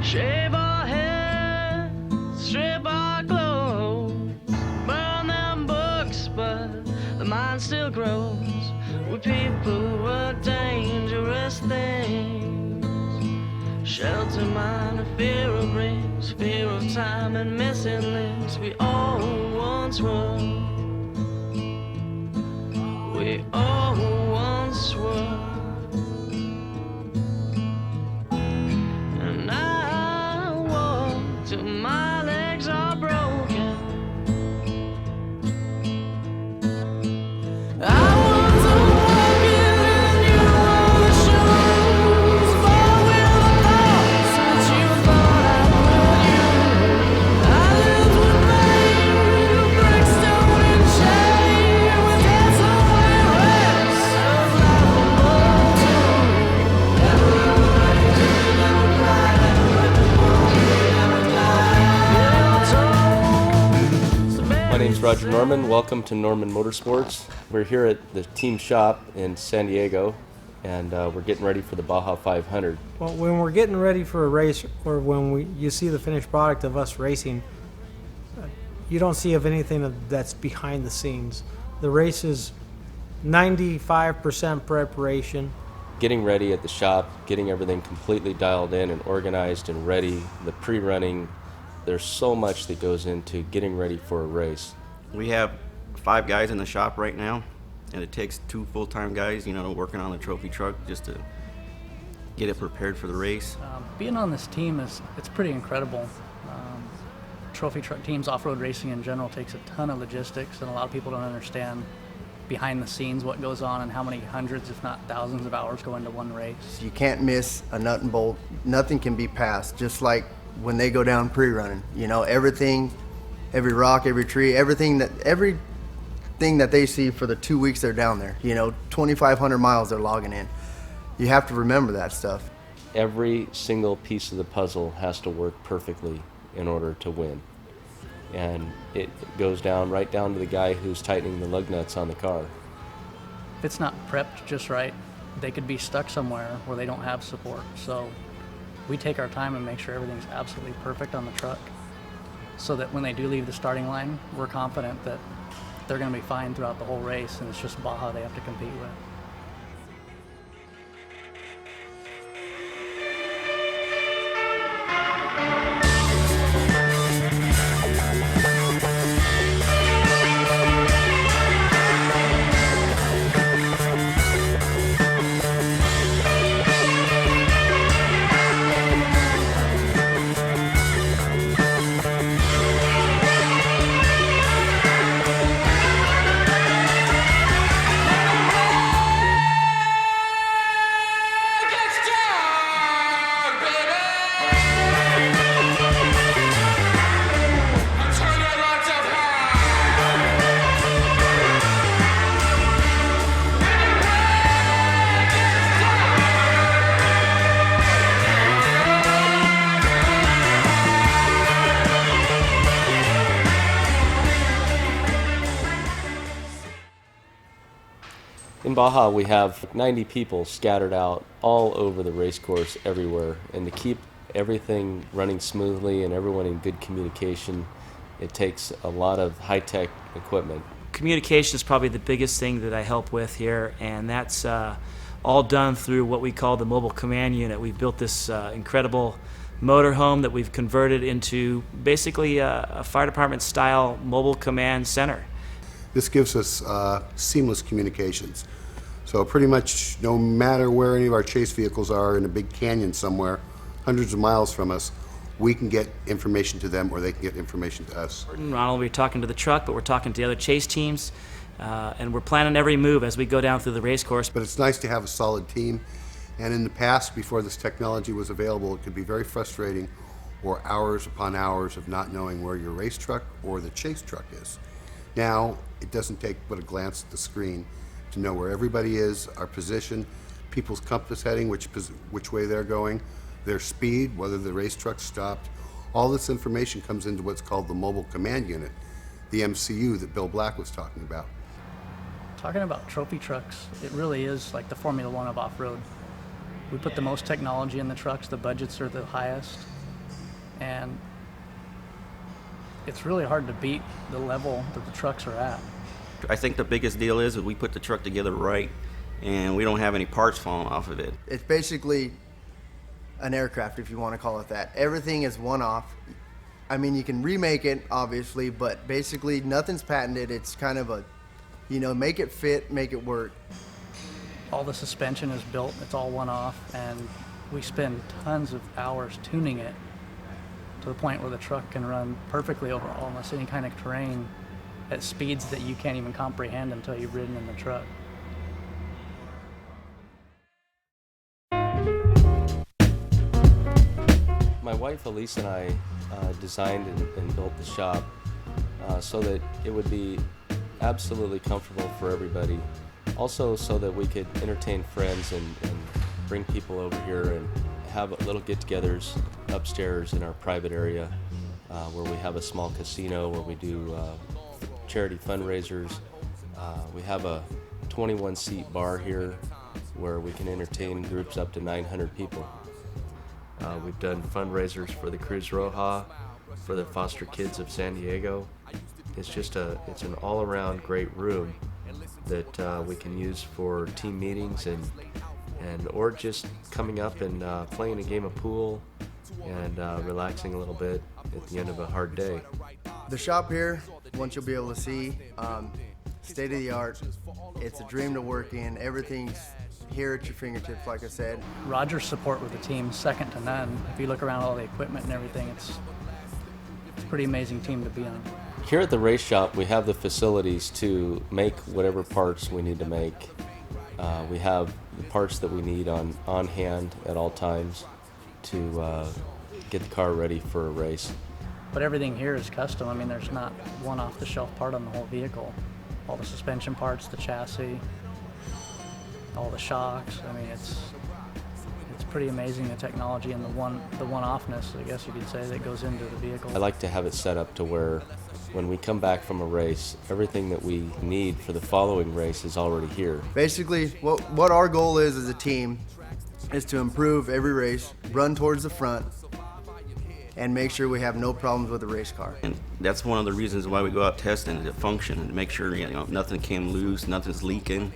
Shave our heads, strip our clothes, burn them books, but the mind still grows. We people were dangerous things. Shelter mind, fear of rings, fear of time and missing links. We all once were. We all once were. And I walk till my legs are broken. I want to walk in your shoes, four-wheel thoughts that you thought I would use. I lived with pain, brickstone and shame, with death's only rest of laughable too. My name's Roger Norman. Welcome to Norman Motorsports. We're here at the team shop in San Diego, and we're getting ready for the Baja 500. Well, when we're getting ready for a race, or when you see the finished product of us racing, you don't see of anything that's behind the scenes. The race is 95% preparation. Getting ready at the shop, getting everything completely dialed in and organized and ready, the pre-running. There's so much that goes into getting ready for a race. We have 5 guys in the shop right now, and it takes 2 full-time guys, working on the trophy truck just to get it prepared for the race. Being on this team it's pretty incredible. Trophy truck teams, off-road racing in general, takes a ton of logistics, and a lot of people don't understand behind the scenes what goes on and how many hundreds, if not thousands of hours go into one race. You can't miss a nut and bolt. Nothing can be passed, just like when they go down pre-running. Everything, every rock, every tree, everything that they see for the 2 weeks they're down there. 2,500 miles they're logging in. You have to remember that stuff. Every single piece of the puzzle has to work perfectly in order to win. And it goes right down to the guy who's tightening the lug nuts on the car. If it's not prepped just right, they could be stuck somewhere where they don't have support. So we take our time and make sure everything's absolutely perfect on the truck, so that when they do leave the starting line, we're confident that they're going to be fine throughout the whole race, and it's just Baja they have to compete with. In Baja, we have 90 people scattered out all over the race course everywhere. And to keep everything running smoothly and everyone in good communication, it takes a lot of high-tech equipment. Communication is probably the biggest thing that I help with here, and that's all done through what we call the Mobile Command Unit. We've built this incredible motorhome that we've converted into basically a fire department style mobile command center. This gives us seamless communications. So pretty much no matter where any of our chase vehicles are in a big canyon somewhere, hundreds of miles from us, we can get information to them or they can get information to us. Not only are we talking to the truck, but we're talking to the other chase teams, and we're planning every move as we go down through the race course. But it's nice to have a solid team, and in the past, before this technology was available, it could be very frustrating, or hours upon hours of not knowing where your race truck or the chase truck is. Now, it doesn't take but a glance at the screen to know where everybody is, our position, people's compass heading, which way they're going, their speed, whether the race truck stopped. All this information comes into what's called the Mobile Command Unit, the MCU that Bill Black was talking about. Talking about trophy trucks, it really is like the Formula One of off-road. We put the most technology in the trucks, the budgets are the highest, and it's really hard to beat the level that the trucks are at. I think the biggest deal is that we put the truck together right, and we don't have any parts falling off of it. It's basically an aircraft, if you want to call it that. Everything is one-off. I mean, you can remake it, obviously, but basically nothing's patented. It's kind of a, make it fit, make it work. All the suspension is built, it's all one-off, and we spend tons of hours tuning it to the point where the truck can run perfectly over almost any kind of terrain at speeds that you can't even comprehend until you've ridden in the truck. My wife Elise and I designed and built the shop so that it would be absolutely comfortable for everybody. Also so that we could entertain friends and bring people over here and have little get-togethers upstairs in our private area where we have a small casino where we do charity fundraisers. We have a 21-seat bar here where we can entertain groups up to 900 people. We've done fundraisers for the Cruz Roja, for the foster kids of San Diego. It's an all-around great room that we can use for team meetings or just coming up and playing a game of pool and relaxing a little bit at the end of a hard day. The shop here, once you'll be able to see, state of the art. It's a dream to work in. Everything's here at your fingertips, like I said. Roger's support with the team, second to none. If you look around all the equipment and everything, it's a pretty amazing team to be on. Here at the race shop, we have the facilities to make whatever parts we need to make. We have the parts that we need on hand at all times to get the car ready for a race. But everything here is custom. I mean, there's not one off-the-shelf part on the whole vehicle. All the suspension parts, the chassis, all the shocks. I mean, it's pretty amazing, the technology and the one-offness, I guess you could say, that goes into the vehicle. I like to have it set up to where when we come back from a race, everything that we need for the following race is already here. Basically, what our goal is as a team is to improve every race, run towards the front, and make sure we have no problems with the race car. And that's one of the reasons why we go out testing, to function and make sure nothing came loose, nothing's leaking,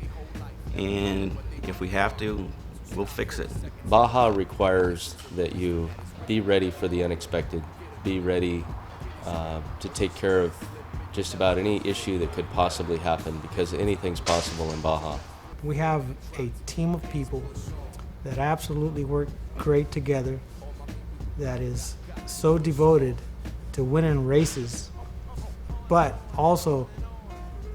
and if we have to, we'll fix it. Baja requires that you be ready for the unexpected, be ready to take care of just about any issue that could possibly happen, because anything's possible in Baja. We have a team of people that absolutely work great together, that is so devoted to winning races, but also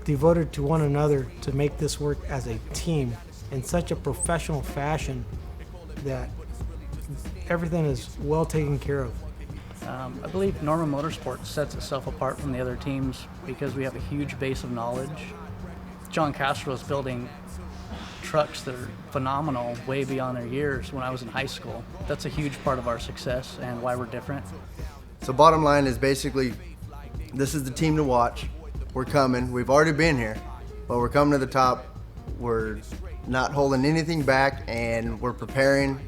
devoted to one another to make this work as a team in such a professional fashion that everything is well taken care of. I believe Norman Motorsports sets itself apart from the other teams because we have a huge base of knowledge. John Castro is building trucks that are phenomenal way beyond their years when I was in high school. That's a huge part of our success and why we're different. So bottom line is basically, this is the team to watch. We're coming. We've already been here, but we're coming to the top. We're not holding anything back, and we're preparing.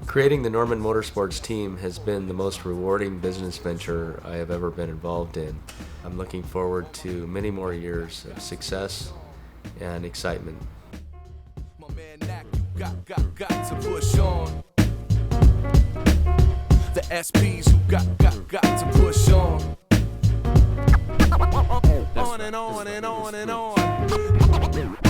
Creating the Norman Motorsports team has been the most rewarding business venture I have ever been involved in. I'm looking forward to many more years of success and excitement. My man, Knack, you got to push on. The SPs who got to push on. On and on and on and on.